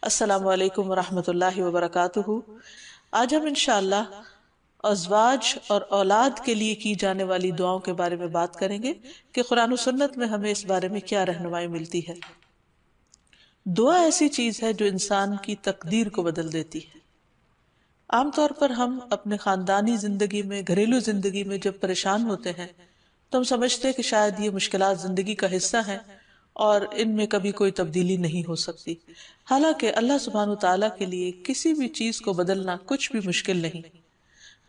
السلام علیکم ورحمۃ اللہ وبرکاتہ۔ آج ہم انشاءاللہ ازواج اور اولاد کے لیے کی جانے والی دعاؤں کے بارے میں بات کریں گے کہ قرآن و سنت میں ہمیں اس بارے میں کیا رہنمائی ملتی ہے۔ دعا ایسی چیز ہے جو انسان کی تقدیر کو بدل دیتی ہے۔ عام طور پر ہم اپنے خاندانی زندگی میں، گھریلو زندگی میں جب پریشان ہوتے ہیں تو ہم سمجھتے ہیں کہ شاید یہ مشکلات زندگی کا حصہ ہیں اور ان میں کبھی کوئی تبدیلی نہیں ہو سکتی، حالانکہ اللہ سبحانہ وتعالیٰ کے لیے کسی بھی چیز کو بدلنا کچھ بھی مشکل نہیں۔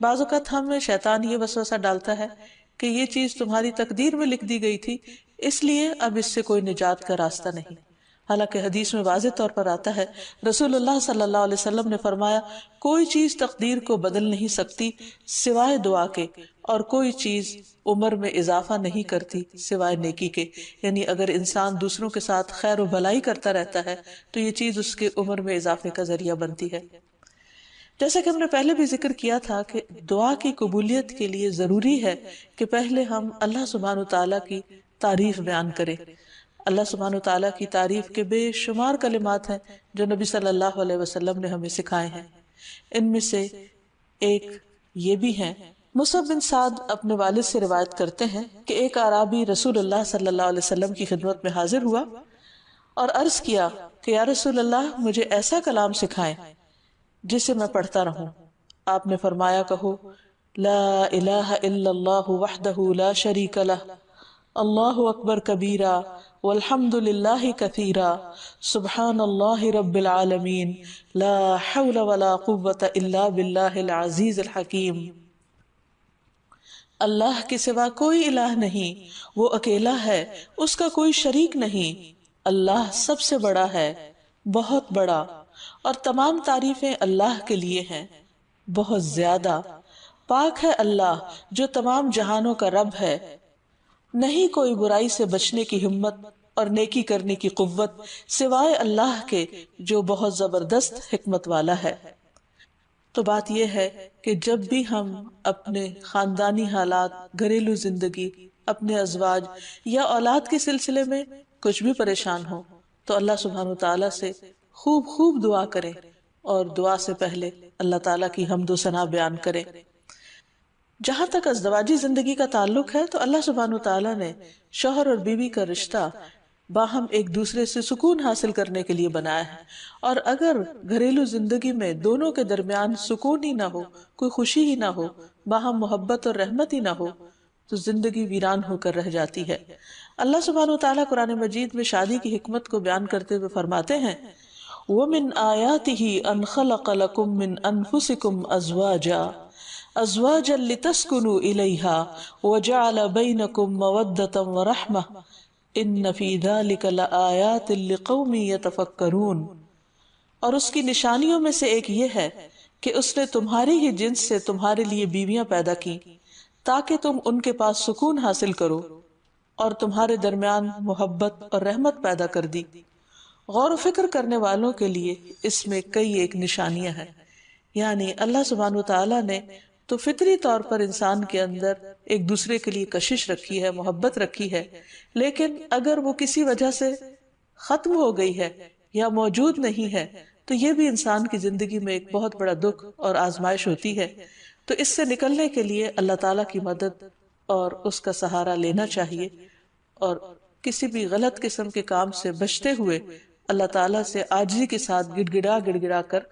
بعض اوقات ہمیں شیطان یہ وسوسہ ڈالتا ہے کہ یہ چیز تمہاری تقدیر میں لکھ دی گئی تھی، اس لیے اب اس سے کوئی نجات کا راستہ نہیں۔ حالانکہ حدیث میں واضح طور پر آتا ہے، رسول اللہ صلی اللہ علیہ وسلم نے فرمایا، کوئی چیز تقدیر کو بدل نہیں سکتی سوائے دعا کے، اور کوئی چیز عمر میں اضافہ نہیں کرتی سوائے نیکی کے۔ یعنی اگر انسان دوسروں کے ساتھ خیر و بھلائی کرتا رہتا ہے تو یہ چیز اس کے عمر میں اضافے کا ذریعہ بنتی ہے۔ جیسا کہ ہم نے پہلے بھی ذکر کیا تھا کہ دعا کی قبولیت کے لیے ضروری ہے کہ پہلے ہم اللہ سبحانہ تعالیٰ کی تعریف بیان کریں۔ اللہ سبحانہ تعالیٰ کی تعریف کے بے شمار کلمات ہیں جو نبی صلی اللہ علیہ وسلم نے ہمیں سکھائے ہیں۔ ان میں سے ایک یہ بھی ہے، مصعب بن سعد اپنے والد سے روایت کرتے ہیں کہ ایک اعرابی رسول اللہ صلی اللہ علیہ وسلم کی خدمت میں حاضر ہوا اور عرض کیا کہ یا رسول اللہ، مجھے ایسا کلام سکھائیں جسے میں پڑھتا رہوں۔ آپ نے فرمایا، کہو لا الہ الا اللہ وحدہ لا شریک لہ، اللہ اکبر کبیرا والحمد للہ کثیرا، سبحان اللہ رب العالمین، لا حول ولا قوة الا باللہ العزیز الحکیم۔ اللہ کے سوا کوئی الہ نہیں، وہ اکیلا ہے، اس کا کوئی شریک نہیں، اللہ سب سے بڑا ہے، بہت بڑا، اور تمام تعریفیں اللہ کے لیے ہیں، بہت زیادہ۔ پاک ہے اللہ جو تمام جہانوں کا رب ہے، نہیں کوئی برائی سے بچنے کی ہمت اور نیکی کرنے کی قوت سوائے اللہ کے جو بہت زبردست حکمت والا ہے۔ تو بات یہ ہے کہ جب بھی ہم اپنے خاندانی حالات، گھریلو زندگی، اپنے ازواج یا اولاد کے سلسلے میں کچھ بھی پریشان ہو تو اللہ سبحانہ وتعالیٰ سے خوب خوب دعا کریں، اور دعا سے پہلے اللہ تعالیٰ کی حمد و ثنا بیان کریں۔ جہاں تک ازدواجی زندگی کا تعلق ہے تو اللہ سبحانہ وتعالیٰ نے شوہر اور بیوی کا رشتہ باہم ایک دوسرے سے سکون حاصل کرنے کے لیے بنایا ہے، اور اگر گھریلو زندگی میں دونوں کے درمیان سکون ہی نہ ہو، کوئی خوشی ہی نہ ہو، باہم محبت اور رحمت ہی نہ ہو تو زندگی ویران ہو کر رہ جاتی ہے۔ اللہ سبحانہ وتعالیٰ قرآن مجید میں شادی کی حکمت کو بیان کرتے ہوئے فرماتے ہیں، وَمِنْ آيَاتِهِ أَنْ خَلَقَ لَكُم مِّنْ أَنفُسِكُمْ أَزْوَاجًا لِتَسْكُنُوا إِلَيْهَا وَجَعَلَ بَيْنَكُم مَّوَدَّةً وَرَحْمَةً إِنَّ فِي ذَلِكَ لَآيَاتٍ لِقَوْمٍ يَتَفَكَّرُونَ۔ اور اس کی نشانیوں میں سے ایک یہ ہے کہ اس نے تمہاری ہی جنس سے تمہارے لیے بیویاں پیدا کی تاکہ تم ان کے پاس سکون حاصل کرو، اور تمہارے درمیان محبت اور رحمت پیدا کر دی۔ غور و فکر کرنے والوں کے لیے اس میں کئی ایک نشانیاں ہیں۔ یعنی اللہ سبحانہ وتعالیٰ نے تو فطری طور پر انسان کے اندر ایک دوسرے کے لیے کشش رکھی ہے، محبت رکھی ہے، لیکن اگر وہ کسی وجہ سے ختم ہو گئی ہے یا موجود نہیں ہے تو یہ بھی انسان کی زندگی میں ایک بہت بڑا دکھ اور آزمائش ہوتی ہے۔ تو اس سے نکلنے کے لیے اللہ تعالیٰ کی مدد اور اس کا سہارا لینا چاہیے، اور کسی بھی غلط قسم کے کام سے بچتے ہوئے اللہ تعالیٰ سے عاجزی کے ساتھ گڑ گڑا کر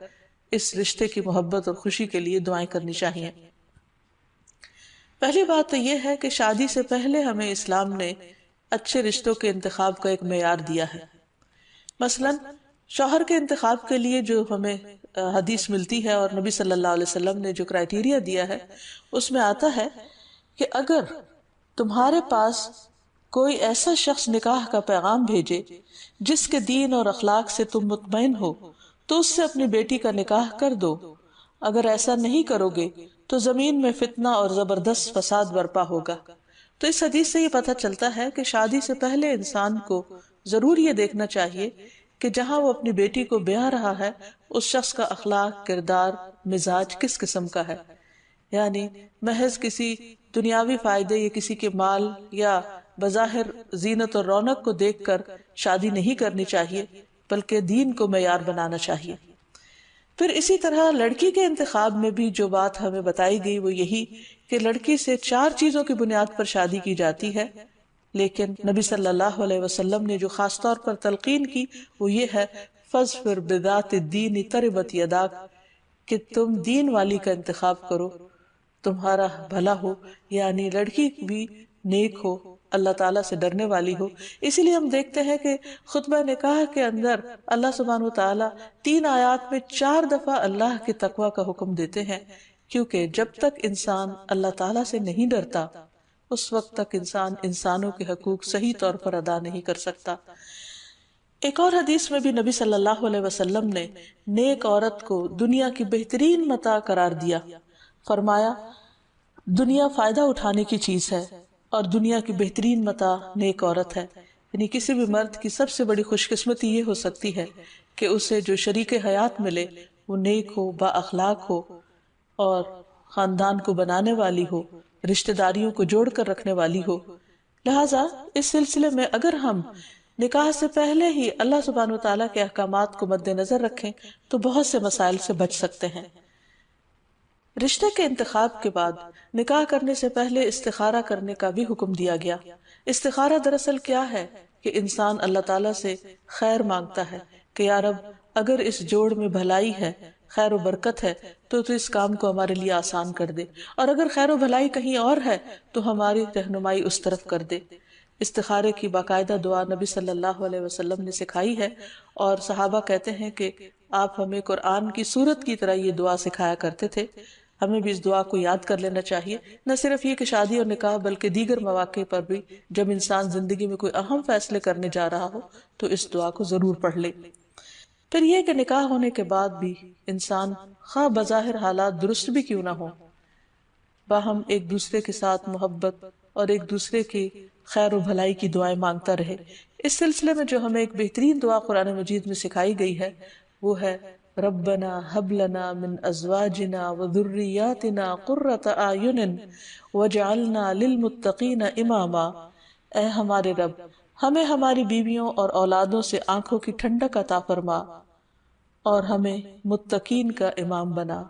اس رشتے کی محبت اور خوشی کے لیے دعائیں کرنی چاہیے۔ پہلی بات تو یہ ہے کہ شادی سے پہلے ہمیں اسلام نے اچھے رشتوں کے انتخاب کا ایک معیار دیا ہے۔ مثلا شوہر کے انتخاب کے لیے جو ہمیں حدیث ملتی ہے اور نبی صلی اللہ علیہ وسلم نے جو کرائیٹیریا دیا ہے، اس میں آتا ہے کہ اگر تمہارے پاس کوئی ایسا شخص نکاح کا پیغام بھیجے جس کے دین اور اخلاق سے تم مطمئن ہو تو اس سے اپنی بیٹی کا نکاح کر دو، اگر ایسا نہیں کرو گے تو زمین میں فتنہ اور زبردست فساد برپا ہوگا۔ تو اس حدیث سے یہ پتہ چلتا ہے کہ شادی سے پہلے انسان کو ضرور یہ دیکھنا چاہیے کہ جہاں وہ اپنی بیٹی کو بیاہ رہا ہے اس شخص کا اخلاق، کردار، مزاج کس قسم کا ہے۔ یعنی محض کسی دنیاوی فائدے یا کسی کے مال یا بظاہر زینت اور رونق کو دیکھ کر شادی نہیں کرنی چاہیے، بلکہ دین کو معیار بنانا چاہیے۔ پھر اسی طرح لڑکی کے انتخاب میں بھی جو بات ہمیں بتائی گئی وہ یہی کہ لڑکی سے 4 چیزوں کی بنیاد پر شادی کی جاتی ہے، لیکن نبی صلی اللہ علیہ وسلم نے جو خاص طور پر تلقین کی وہ یہ ہے فَاظْفَرْ بِذَاتِ الدِّینِ تَرِبَتْ یَدَاکَ، کہ تم دین والی کا انتخاب کرو، تمہارا بھلا ہو، یعنی لڑکی بھی نیک ہو، اللہ تعالیٰ سے ڈرنے والی ہو۔ اسی لیے ہم دیکھتے ہیں کہ خطبہ نکاح کے اندر اللہ سبحانہ وتعالیٰ 3 آیات میں 4 دفعہ اللہ کے تقوی کا حکم دیتے ہیں، کیونکہ جب تک انسان اللہ تعالیٰ سے نہیں ڈرتا اس وقت تک انسان انسانوں کے حقوق صحیح طور پر ادا نہیں کر سکتا۔ ایک اور حدیث میں بھی نبی صلی اللہ علیہ وسلم نے نیک عورت کو دنیا کی بہترین متاع قرار دیا، فرمایا دنیا فائدہ اٹھانے کی چیز ہے اور دنیا کی بہترین متاع نیک عورت ہے۔ یعنی کسی بھی مرد کی سب سے بڑی خوش قسمتی یہ ہو سکتی ہے کہ اسے جو شریک حیات ملے وہ نیک ہو، با اخلاق ہو اور خاندان کو بنانے والی ہو، رشتہ داریوں کو جوڑ کر رکھنے والی ہو۔ لہٰذا اس سلسلے میں اگر ہم نکاح سے پہلے ہی اللہ سبحانہ وتعالیٰ کے احکامات کو مد نظر رکھیں تو بہت سے مسائل سے بچ سکتے ہیں۔ رشتے کے انتخاب کے بعد نکاح کرنے سے پہلے استخارہ کرنے کا بھی حکم دیا گیا۔ استخارہ دراصل کیا ہے کہ انسان اللہ تعالیٰ سے خیر مانگتا ہے کہ یا رب اگر اس جوڑ میں بھلائی ہے، خیر و برکت ہے تو اس کام کو ہمارے لیے آسان کر دے، اور اگر خیر و بھلائی کہیں اور ہے تو ہماری رہنمائی اس طرف کر دے۔ استخارے کی باقاعدہ دعا نبی صلی اللہ علیہ وسلم نے سکھائی ہے، اور صحابہ کہتے ہیں کہ آپ ہمیں قرآن کی سورت کی طرح یہ دعا سکھایا کرتے تھے۔ ہمیں بھی اس دعا کو یاد کر لینا چاہیے، نہ صرف یہ کہ شادی اور نکاح بلکہ دیگر مواقع پر بھی جب انسان زندگی میں کوئی اہم فیصلے کرنے جا رہا ہو تو اس دعا کو ضرور پڑھ لے۔ پھر یہ کہ نکاح ہونے کے بعد بھی انسان خواہ بظاہر حالات درست بھی کیوں نہ ہو، باہم ایک دوسرے کے ساتھ محبت اور ایک دوسرے کی خیر و بھلائی کی دعائیں مانگتا رہے۔ اس سلسلے میں جو ہمیں ایک بہترین دعا قرآن مجید میں سکھائی گئی ہے وہ ہے ربنا ہب لنا من ازواجنا وذریاتنا قرۃ اعین واجعلنا للمتقین اماما۔ اے ہمارے رب ہمیں ہماری بیویوں اور اولادوں سے آنکھوں کی ٹھنڈک عطا فرما اور ہمیں متقین کا امام بنا،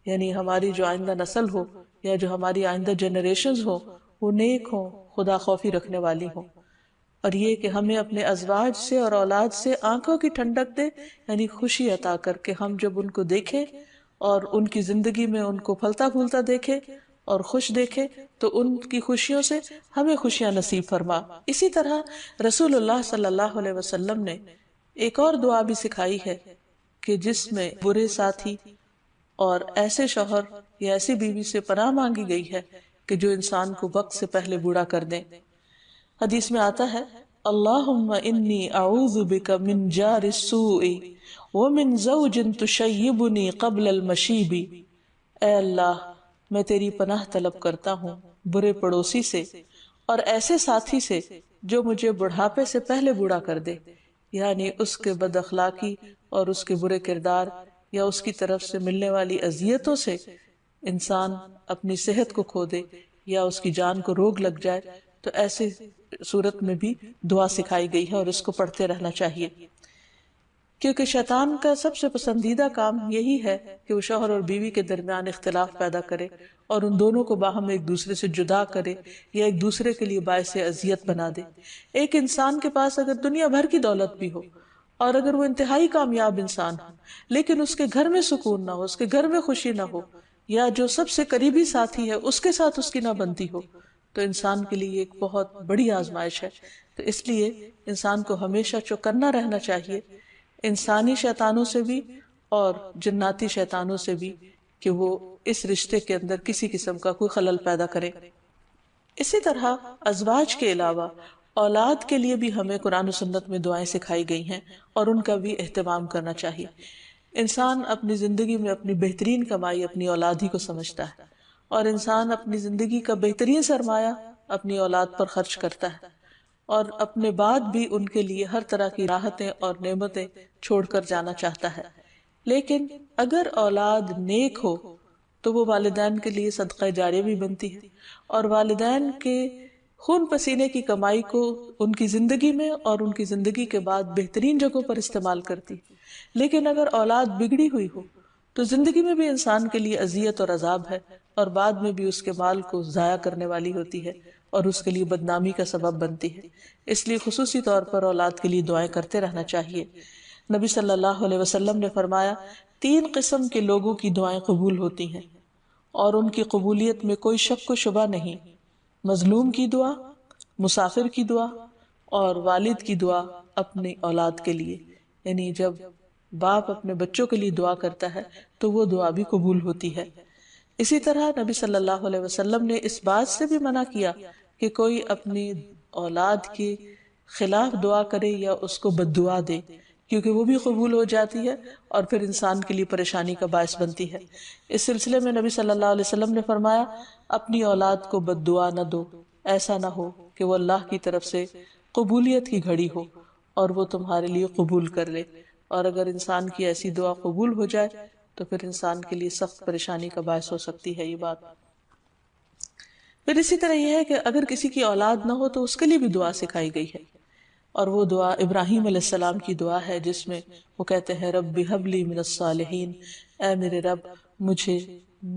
یعنی ہماری جو آئندہ نسل ہو یا جو ہماری آئندہ جنریشنز ہو وہ نیک ہوں، خدا خوفی رکھنے والی ہوں، اور یہ کہ ہمیں اپنے ازواج سے اور اولاد سے آنکھوں کی ٹھنڈک دے، یعنی خوشی عطا کر کے ہم جب ان کو دیکھیں اور ان کی زندگی میں ان کو پھلتا پھولتا دیکھیں اور خوش دیکھیں تو ان کی خوشیوں سے ہمیں خوشیاں نصیب فرما۔ اسی طرح رسول اللہ صلی اللہ علیہ وسلم نے ایک اور دعا بھی سکھائی ہے کہ جس میں برے ساتھی اور ایسے شوہر یا ایسی بیوی سے پناہ مانگی گئی ہے کہ جو انسان کو وقت سے پہلے بوڑھا کر دیں۔ حدیث میں آتا ہے اللہم انی اعوذ بک من جار السوء ومن زوج تشیبنی قبل المشیب۔ اے اللہ میں تیری پناہ طلب کرتا ہوں برے پڑوسی سے اور ایسے ساتھی سے جو مجھے بڑھاپے سے پہلے بوڑھا کر دے، یعنی اس کے بد اخلاقی اور اس کے برے کردار یا اس کی طرف سے ملنے والی اذیتوں سے انسان اپنی صحت کو کھو دے یا اس کی جان کو روگ لگ جائے، تو ایسے صورت میں بھی دعا سکھائی گئی ہے اور اس کو پڑھتے رہنا چاہیے، کیونکہ شیطان کا سب سے پسندیدہ کام یہی ہے کہ وہ شوہر اور بیوی کے درمیان اختلاف پیدا کرے اور ان دونوں کو باہم ایک دوسرے سے جدا کرے یا ایک دوسرے کے لیے باعث اذیت بنا دے۔ ایک انسان کے پاس اگر دنیا بھر کی دولت بھی ہو اور اگر وہ انتہائی کامیاب انسان ہو لیکن اس کے گھر میں سکون نہ ہو، اس کے گھر میں خوشی نہ ہو، یا جو سب سے قریبی ساتھی ہے اس کے ساتھ اس کی نہ بنتی ہو، تو انسان کے لیے ایک بہت بڑی آزمائش ہے۔ تو اس لیے انسان کو ہمیشہ چوکنا رہنا چاہیے انسانی شیطانوں سے بھی اور جناتی شیطانوں سے بھی کہ وہ اس رشتے کے اندر کسی قسم کا کوئی خلل پیدا کرے۔ اسی طرح ازواج کے علاوہ اولاد کے لیے بھی ہمیں قرآن و سنت میں دعائیں سکھائی گئی ہیں اور ان کا بھی اہتمام کرنا چاہیے۔ انسان اپنی زندگی میں اپنی بہترین کمائی اپنی اولاد ہی کو سمجھتا ہے، اور انسان اپنی زندگی کا بہترین سرمایہ اپنی اولاد پر خرچ کرتا ہے، اور اپنے بعد بھی ان کے لیے ہر طرح کی راحتیں اور نعمتیں چھوڑ کر جانا چاہتا ہے۔ لیکن اگر اولاد نیک ہو تو وہ والدین کے لیے صدقہ جاریہ بھی بنتی ہے، اور والدین کے خون پسینے کی کمائی کو ان کی زندگی میں اور ان کی زندگی کے بعد بہترین جگہوں پر استعمال کرتی. لیکن اگر اولاد بگڑی ہوئی ہو تو زندگی میں بھی انسان کے لیے اذیت اور عذاب ہے، اور بعد میں بھی اس کے مال کو ضائع کرنے والی ہوتی ہے اور اس کے لیے بدنامی کا سبب بنتی ہے. اس لیے خصوصی طور پر اولاد کے لیے دعائیں کرتے رہنا چاہیے. نبی صلی اللہ علیہ وسلم نے فرمایا 3 قسم کے لوگوں کی دعائیں قبول ہوتی ہیں اور ان کی قبولیت میں کوئی شک و شبہ نہیں: مظلوم کی دعا، مسافر کی دعا، اور والد کی دعا اپنی اولاد کے لیے. یعنی جب باپ اپنے بچوں کے لیے دعا کرتا ہے تو وہ دعا بھی قبول ہوتی ہے. اسی طرح نبی صلی اللہ علیہ وسلم نے اس بات سے بھی منع کیا کہ کوئی اپنی اولاد کے خلاف دعا کرے یا اس کو بد دعا دے، کیونکہ وہ بھی قبول ہو جاتی ہے اور پھر انسان کے لیے پریشانی کا باعث بنتی ہے. اس سلسلے میں نبی صلی اللہ علیہ وسلم نے فرمایا اپنی اولاد کو بد دعا نہ دو، ایسا نہ ہو کہ وہ اللہ کی طرف سے قبولیت کی گھڑی ہو اور وہ تمہارے لیے قبول کر لے. اور اگر انسان کی ایسی دعا قبول ہو جائے تو پھر انسان کے لیے سخت پریشانی کا باعث ہو سکتی ہے یہ بات. پھر اسی طرح یہ ہے کہ اگر کسی کی اولاد نہ ہو تو اس کے لیے بھی دعا سکھائی گئی ہے، اور وہ دعا ابراہیم علیہ السلام کی دعا ہے، جس میں وہ کہتے ہیں رب ہب لی من الصالحین، اے میرے رب مجھے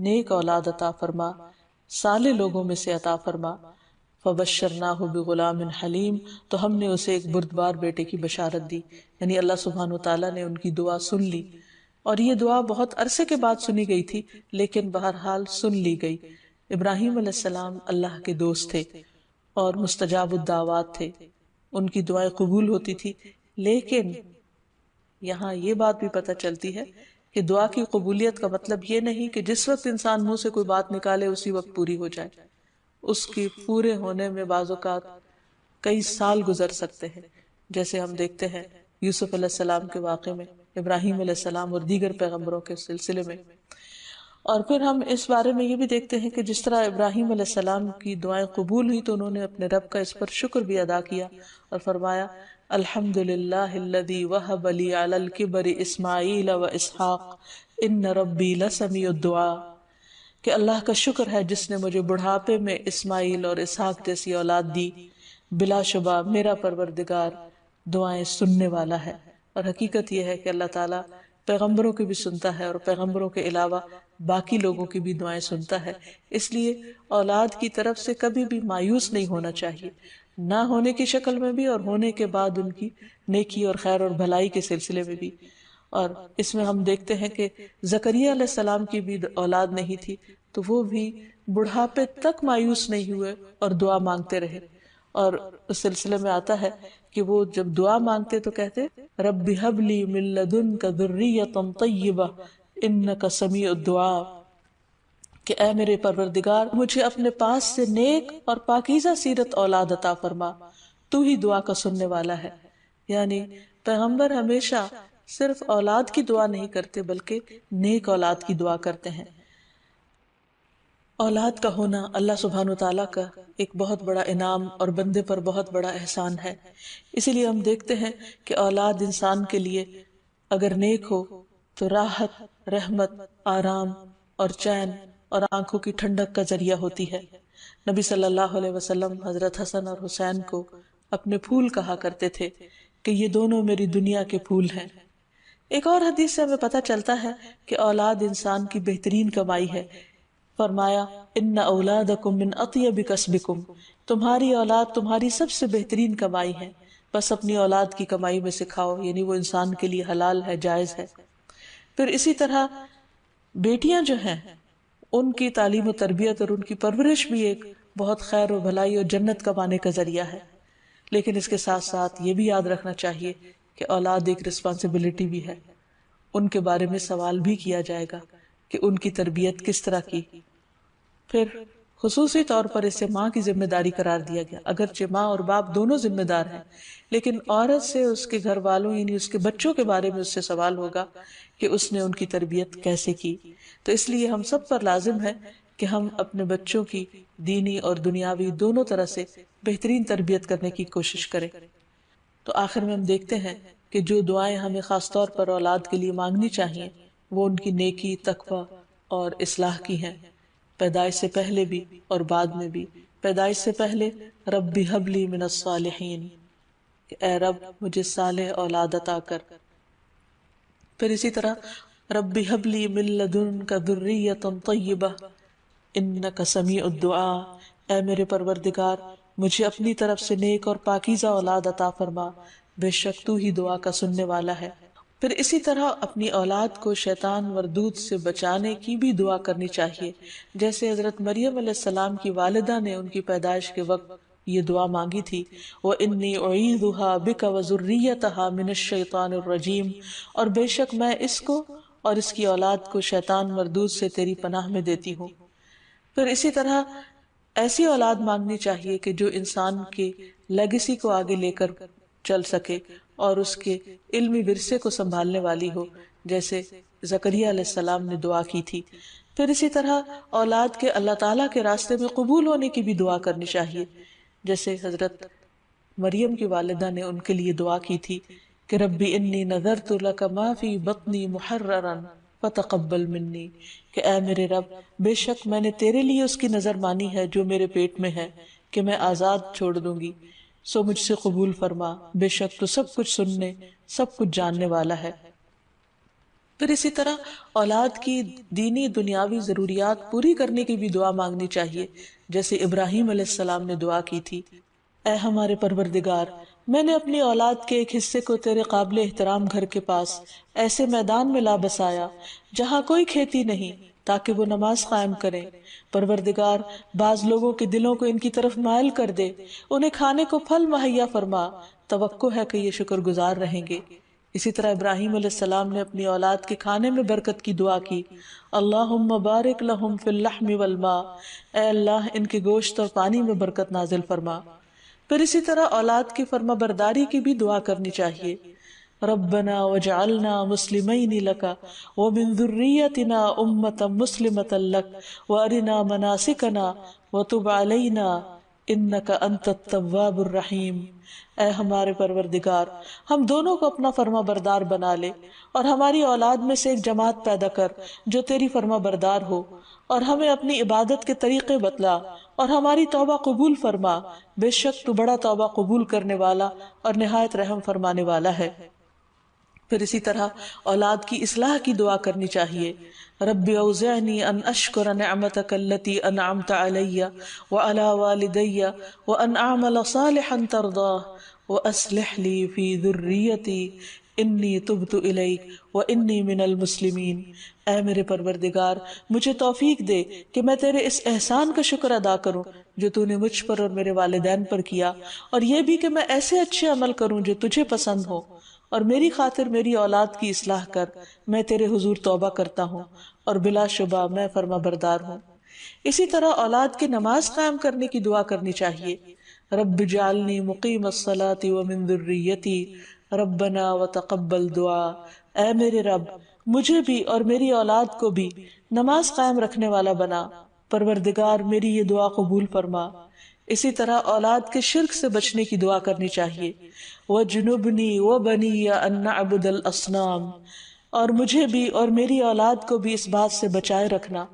نیک اولاد عطا فرما، صالح لوگوں میں سے عطا فرما. فبشرناہ بغلام حلیم، تو ہم نے اسے ایک بردبار بیٹے کی بشارت دی. یعنی اللہ سبحانہ وتعالیٰ نے ان کی دعا سن لی، اور یہ دعا بہت عرصے کے بعد سنی گئی تھی لیکن بہرحال سن لی گئی. ابراہیم علیہ السلام اللہ کے دوست تھے اور مستجاب الدعوات تھے، ان کی دعائیں قبول ہوتی تھی. لیکن یہاں یہ بات بھی پتہ چلتی ہے کہ دعا کی قبولیت کا مطلب یہ نہیں کہ جس وقت انسان منہ سے کوئی بات نکالے اسی وقت پوری ہو جائے. اس کی پورے ہونے میں بعض اوقات کئی سال گزر سکتے ہیں، جیسے ہم دیکھتے ہیں یوسف علیہ السلام کے واقعے میں، ابراہیم علیہ السلام اور دیگر پیغمبروں کے سلسلے میں. اور پھر ہم اس بارے میں یہ بھی دیکھتے ہیں کہ جس طرح ابراہیم علیہ السلام کی دعائیں قبول ہوئی تو انہوں نے اپنے رب کا اس پر شکر بھی ادا کیا اور فرمایا الحمدللہ الذی وہب لی علی الکبر اسماعیل و اسحاق ان ربی لسمیع الدعاء، کہ اللہ کا شکر ہے جس نے مجھے بڑھاپے میں اسماعیل اور اسحاق جیسی اولاد دی، بلا شبہ میرا پروردگار دعائیں سننے والا ہے. اور حقیقت یہ ہے کہ اللہ تعالیٰ پیغمبروں کی بھی سنتا ہے اور پیغمبروں کے علاوہ باقی لوگوں کی بھی دعائیں سنتا ہے. اس لیے اولاد کی طرف سے کبھی بھی مایوس نہیں ہونا چاہیے، نہ ہونے کی شکل میں بھی اور ہونے کے بعد ان کی نیکی اور خیر اور بھلائی کے سلسلے میں بھی. اور اس میں ہم دیکھتے ہیں کہ زکریا علیہ السلام کی بھی اولاد نہیں تھی تو وہ بھی بڑھاپے تک مایوس نہیں ہوئے اور دعا مانگتے رہے. اور اس سلسلے میں آتا ہے کہ وہ جب دعا مانگتے تو کہتے رب ہب لی من لدنک ذریۃ طیبہ انک سمیع الدعاء، کہ اے میرے پروردگار مجھے اپنے پاس سے نیک اور پاکیزہ سیرت اولاد عطا فرما، تو ہی دعا کا سننے والا ہے. یعنی پیغمبر ہمیشہ صرف اولاد کی دعا نہیں کرتے بلکہ نیک اولاد کی دعا کرتے ہیں. اولاد کا ہونا اللہ سبحانہ وتعالیٰ کا ایک بہت بڑا انعام اور بندے پر بہت بڑا احسان ہے. اسی لیے ہم دیکھتے ہیں کہ اولاد انسان کے لیے اگر نیک ہو تو راحت، رحمت، آرام اور چین اور آنکھوں کی ٹھنڈک کا ذریعہ ہوتی ہے. نبی صلی اللہ علیہ وسلم حضرت حسن اور حسین کو اپنے پھول کہا کرتے تھے کہ یہ دونوں میری دنیا کے پھول ہیں. ایک اور حدیث سے ہمیں پتہ چلتا ہے کہ اولاد انسان کی بہترین کمائی ہے. فرمایا ان اولادکم من اطیب کسبکم، تمہاری اولاد تمہاری سب سے بہترین کمائی ہے، بس اپنی اولاد کی کمائی میں سے کھاؤ، یعنی وہ انسان کے لیے حلال ہے، جائز ہے. پھر اسی طرح بیٹیاں جو ہیں ان کی تعلیم و تربیت اور ان کی پرورش بھی ایک بہت خیر و بھلائی اور جنت کمانے کا ذریعہ ہے. لیکن اس کے ساتھ ساتھ یہ بھی یاد رکھنا چاہیے کہ اولاد ایک رسپانسبلٹی بھی ہے، ان کے بارے میں سوال بھی کیا جائے گا کہ ان کی تربیت کس طرح کی. پھر خصوصی طور پر اسے ماں کی ذمہ داری قرار دیا گیا، اگرچہ ماں اور باپ دونوں ذمہ دار ہیں لیکن عورت سے اس کے گھر والوں یعنی اس کے بچوں کے بارے میں اس سے سوال ہوگا کہ اس نے ان کی تربیت کیسے کی. تو اس لیے ہم سب پر لازم ہے کہ ہم اپنے بچوں کی دینی اور دنیاوی دونوں طرح سے بہترین تربیت کرنے کی کوشش کریں. تو آخر میں ہم دیکھتے ہیں کہ جو دعائیں ہمیں خاص طور پر اولاد کے لیے مانگنی چاہیے وہ ان کی نیکی، تقوی اور اصلاح کی ہیں، پیدائش سے پہلے بھی اور بعد میں بھی، پیدائش سے پہلے ربی حبلی من الصالحین، کہ اے رب مجھے صالح اولاد عطا کر۔ پھر اسی طرح ربی حبلی من لدنک ذریۃ طیبہ انک سمیع الدعاء، اے میرے پروردگار مجھے اپنی طرف سے نیک اور پاکیزہ اولاد عطا فرما، بے شک تو ہی دعا کا سننے والا ہے۔ پھر اسی طرح اپنی اولاد کو شیطان مردود سے بچانے کی بھی دعا کرنی چاہیے، جیسے حضرت مریم علیہ السلام کی والدہ نے ان کی پیدائش کے وقت یہ دعا مانگی تھی، وَإِنِّي أُعِيذُهَا بِكَ وَذُرِّيَّتَهَا مِنَ الشَّيْطَانِ الرَّجِيمِ، اور بے شک میں اس کو اور اس کی اولاد کو شیطان مردود سے تیری پناہ میں دیتی ہوں۔ پھر اسی طرح ایسی اولاد مانگنی چاہیے کہ جو انسان کے لیگیسی کو آگے لے کر چل سکے اور اس کے علمی ورثے کو سنبھالنے والی ہو، جیسے زکریا علیہ السلام نے دعا کی تھی۔ پھر اسی طرح اولاد کے اللہ تعالیٰ کے راستے میں قبول ہونے کی بھی دعا کرنی چاہیے، جیسے حضرت مریم کی والدہ نے ان کے لیے دعا کی تھی کہ ربی انی نذرت لک ما فی بطنی محررا فتقبل منی، کہ اے میرے رب بے شک میں نے تیرے لیے اس کی نظر مانی ہے جو میرے پیٹ میں ہے کہ میں آزاد چھوڑ دوں گی، سو مجھ سے قبول فرما، بے شک تو سب کچھ سننے سب کچھ جاننے والا ہے۔ پھر اسی طرح اولاد کی دینی دنیاوی ضروریات پوری کرنے کی بھی دعا مانگنی چاہیے، جیسے ابراہیم علیہ السلام نے دعا کی تھی، اے ہمارے پروردگار میں نے اپنی اولاد کے ایک حصے کو تیرے قابل احترام گھر کے پاس ایسے میدان میں لا بسایا جہاں کوئی کھیتی نہیں، تاکہ وہ نماز قائم کریں۔ پروردگار بعض لوگوں کے دلوں کو ان کی طرف مائل کر دے، انہیں کھانے کو پھل مہیا فرما، توقع ہے کہ یہ شکر گزار رہیں گے۔ اسی طرح ابراہیم علیہ السلام نے اپنی اولاد کے کھانے میں برکت کی دعا کی، اللہم بارک لہم فی اللحم والماء، اے اللہ ان کے گوشت اور پانی میں برکت نازل فرما۔ پھر اسی طرح اولاد کی فرما برداری کی بھی دعا کرنی چاہیے، ربنا وجعلنا مسلمین لک ومن ذریتنا امۃ مسلمۃ لک وارنا مناسکنا وتب علینا انک انت التواب الرحیم، اے ہمارے پروردگار ہم دونوں کو اپنا فرما بردار بنا لے اور ہماری اولاد میں سے ایک جماعت پیدا کر جو تیری فرما بردار ہو، اور ہمیں اپنی عبادت کے طریقے بتلا اور ہماری توبہ قبول فرما، بے شک تو بڑا توبہ قبول کرنے والا اور نہایت رحم فرمانے والا ہے۔ پھر اسی طرح اولاد کی اصلاح کی دعا کرنی چاہیے، رب اوزعنی ان اشکر نعمتک التی انعمت علی وعلی والدی وان اعمل صالحا ترضاہ واصلح لی فی ذریتی انی تبت الیک وانی من المسلمین، اے میرے پروردگار مجھے توفیق دے کہ میں تیرے اس احسان کا شکر ادا کروں جو تو نے مجھ پر اور میرے والدین پر کیا، اور یہ بھی کہ میں ایسے اچھے عمل کروں جو تجھے پسند ہو، اور میری خاطر میری اولاد کی اصلاح کر، میں تیرے حضور توبہ کرتا ہوں اور بلا شبہ میں فرما بردار ہوں۔ اسی طرح اولاد کے نماز قائم کرنے کی دعا کرنی چاہیے، رب اجعلنی مقیم الصلاۃ ومن ذریتی ربنا وتقبل دعا، اے میرے رب مجھے بھی اور میری اولاد کو بھی نماز قائم رکھنے والا بنا، پروردگار میری یہ دعا قبول فرما۔ اسی طرح اولاد کے شرک سے بچنے کی دعا کرنی چاہیے، وَجْنُبْنِي وَبَنِيَّ أَن نَعْبُدَ الْأَصْنَامَ، اور مجھے بھی اور میری اولاد کو بھی اس بات سے بچائے رکھنا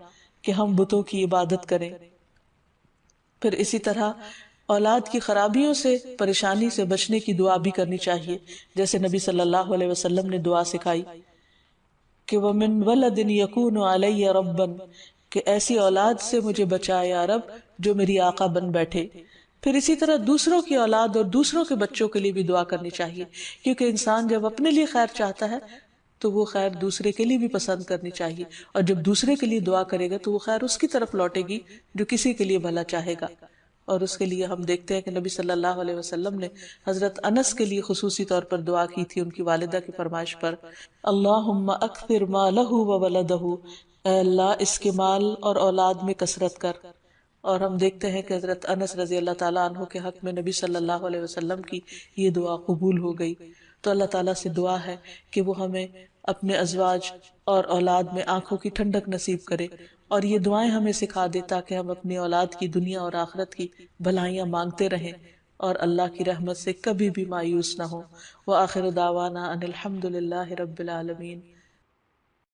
کہ ہم بتوں کی عبادت کریں۔ پھر اسی طرح اولاد کی خرابیوں سے پریشانی سے بچنے کی دعا بھی کرنی چاہیے، جیسے نبی صلی اللہ علیہ وسلم نے دعا سکھائی کہ وَمِن وَلَدٍ يَكُونُ عَلَيَّ رَبًّا، کہ ایسی اولاد سے مجھے بچائے یا رب جو میری آقا بن بیٹھے۔ پھر اسی طرح دوسروں کی اولاد اور دوسروں کے بچوں کے لیے بھی دعا کرنی چاہیے، کیونکہ انسان جب اپنے لیے خیر چاہتا ہے تو وہ خیر دوسرے کے لیے بھی پسند کرنی چاہیے، اور جب دوسرے کے لیے دعا کرے گا تو وہ خیر اس کی طرف لوٹے گی جو کسی کے لیے بھلا چاہے گا۔ اور اس کے لیے ہم دیکھتے ہیں کہ نبی صلی اللہ علیہ وسلم نے حضرت انس کے لیے خصوصی طور پر دعا کی تھی ان کی والدہ کی فرمائش پر، اللہم اکثر مالہ وولدہ، اے اللہ اس کے مال اور اولاد میں کثرت کر۔ اور ہم دیکھتے ہیں کہ حضرت انس رضی اللہ تعالیٰ عنہ کے حق میں نبی صلی اللہ علیہ وسلم کی یہ دعا قبول ہو گئی۔ تو اللہ تعالیٰ سے دعا ہے کہ وہ ہمیں اپنے ازواج اور اولاد میں آنکھوں کی ٹھنڈک نصیب کرے، اور یہ دعائیں ہمیں سکھا دے تاکہ ہم اپنی اولاد کی دنیا اور آخرت کی بھلائیاں مانگتے رہیں اور اللہ کی رحمت سے کبھی بھی مایوس نہ ہوں۔ وآخر دعوانا ان الحمد للہ رب العالمین۔